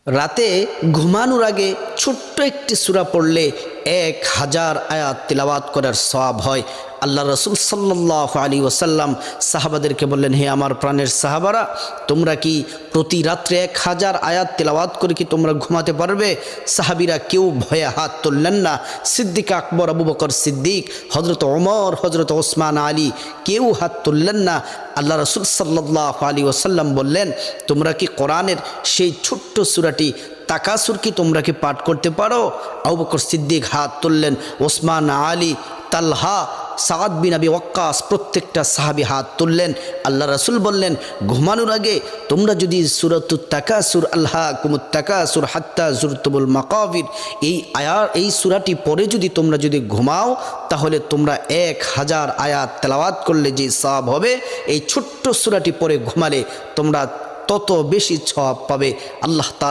রাতে ঘুমানোর আগে ছোট্ট একটি সূরা পড়লে 1000 আয়াত তিলাওয়াত করার সওয়াব হয়। আল্লাহ রসুল সাল্লাল্লাহু আলাইহি ওয়াসাল্লাম সাহাবাদেরকে বললেন, হে আমার প্রাণের সাহাবারা, তোমরা কি প্রতি রাত্রে 1000 আয়াত তিলাওয়াত করে কি তোমরা ঘুমাতে পারবে? সাহাবীরা কেউ ভয়ে হাত তুললেন না। সিদ্দিক আকবর, আবু বকর সিদ্দিক, হজরত ওমর, হজরত ওসমান আলী কেউ হাত তুললেন না। আল্লাহ রসুল সাল্লাল্লাহু আলাইহি ওয়াসাল্লাম বললেন, তোমরা কি কোরআনের সেই ছোট্ট সূরাটি তাকাসুর কি তোমরা কি পাঠ করতে পারো? আবু বকর সিদ্দিক হাত তুললেন, ওসমান আলী, তালহা, সাদ বিন আবি ওয়াক্কাস প্রত্যেকটা সাহাবী হাত তুললেন। আল্লাহ রাসূল বললেন, ঘুমানোর আগে তোমরা যদি সূরাতুত তাকাসুর, আলহাকুমুত তাকাসুর হাত্তা যুরতুমুল মাকাবির, এই সূরাটি পড়ে তোমরা যদি ঘুমাও, তাহলে তোমরা 1000 আয়াত তেলাওয়াত করলে যে সওয়াব হবে, এই ছোট্ট সূরাটি পড়ে ঘুমালে তোমরা তত বেশি সওয়াব পাবে। আল্লাহ তাআলা